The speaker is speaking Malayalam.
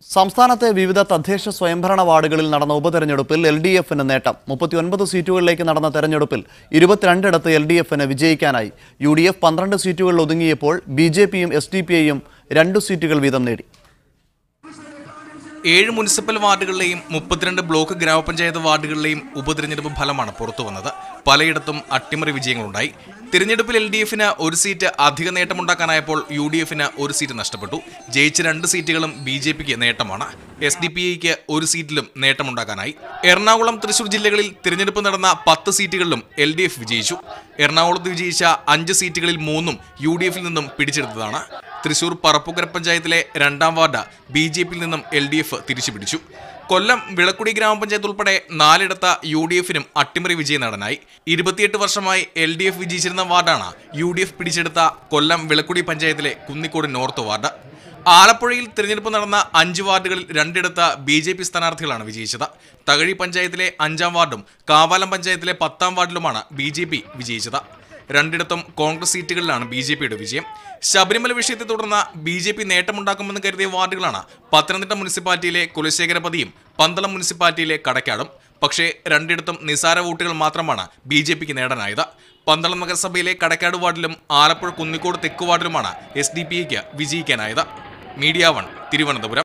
സംസ്ഥാനത്തെ വിവിധ തദ്ദേശ സ്വയംഭരണ വാർഡുകളിൽ നടന്ന ഉപതെരഞ്ഞെടുപ്പിൽ LDFന് നേട്ടം. 39 സീറ്റുകളിലേക്ക് നടന്ന തെരഞ്ഞെടുപ്പിൽ 22ഇടത്ത് LDFന് വിജയിക്കാനായി. UDF 12 സീറ്റുകളിൽ ഒതുങ്ങിയപ്പോൾ BJPയും SDPIയും 2 സീറ്റുകൾ വീതം നേടി. 7 മുനിസിപ്പൽ വാർഡുകളിലെയും 32 ബ്ലോക്ക് ഗ്രാമപഞ്ചായത്ത് വാർഡുകളിലെയും ഉപതെരഞ്ഞെടുപ്പ് ഫലമാണ് പുറത്തുവന്നത്. പലയിടത്തും അട്ടിമറി വിജയങ്ങളുണ്ടായി. തിരഞ്ഞെടുപ്പിൽ LDFന് ഒരു സീറ്റ് അധിക നേട്ടമുണ്ടാക്കാനായപ്പോൾ UDFന് ഒരു സീറ്റ് നഷ്ടപ്പെട്ടു. ജയിച്ച 2 സീറ്റുകളും BJPക്ക് നേട്ടമാണ്. SDPIക്ക് ഒരു സീറ്റിലും നേട്ടമുണ്ടാക്കാനായി. എറണാകുളം, തൃശൂർ ജില്ലകളിൽ തിരഞ്ഞെടുപ്പ് നടന്ന 10 സീറ്റുകളിലും LDF വിജയിച്ചു. എറണാകുളത്ത് വിജയിച്ച 5 സീറ്റുകളിൽ 3 UDFിൽ നിന്നും പിടിച്ചെടുത്തതാണ്. തൃശൂർ പറപ്പുകര പഞ്ചായത്തിലെ 2ാം വാർഡ് BJപിയിൽ നിന്നും LDF തിരിച്ചുപിടിച്ചു. കൊല്ലം വിളക്കുടി ഗ്രാമപഞ്ചായത്ത് ഉൾപ്പെടെ 4ഇടത്ത് UDFനും അട്ടിമറി വിജയം നേടാനായി. 28 വർഷമായി LDF വിജയിച്ചിരുന്ന വാർഡാണ് UDF പിടിച്ചെടുത്ത കൊല്ലം വിളക്കുടി പഞ്ചായത്തിലെ കുന്നിക്കോട് നോർത്ത് വാർഡ്. ആലപ്പുഴയിൽ തിരഞ്ഞെടുപ്പ് നടന്ന 5 വാർഡുകളിൽ 2ഇടത്ത് BJP സ്ഥാനാർത്ഥികളാണ് വിജയിച്ചത്. തകഴി പഞ്ചായത്തിലെ 5ാം വാർഡും കാവാലം പഞ്ചായത്തിലെ 10ാം വാർഡിലുമാണ് BJP വിജയിച്ചത്. 2ഇടത്തും കോൺഗ്രസ് സീറ്റുകളിലാണ് BJPയുടെ വിജയം. ശബരിമല വിഷയത്തെ തുടർന്ന് BJP നേട്ടമുണ്ടാക്കുമെന്ന് കരുതിയ വാർഡുകളാണ് പത്തനംതിട്ട മുനിസിപ്പാലിറ്റിയിലെ കുലശേഖരപതിയും പന്തളം മുനിസിപ്പാലിറ്റിയിലെ കടക്കാടും. പക്ഷേ 2ഇടത്തും നിസാര വോട്ടുകൾ മാത്രമാണ് BJPക്ക് നേടാനായത്. പന്തളം നഗരസഭയിലെ കടക്കാട് വാർഡിലും ആലപ്പുഴ കുന്നിക്കോട് തെക്ക് വാർഡിലുമാണ് SDPIക്ക് വിജയിക്കാനായത്. മീഡിയ 1 തിരുവനന്തപുരം.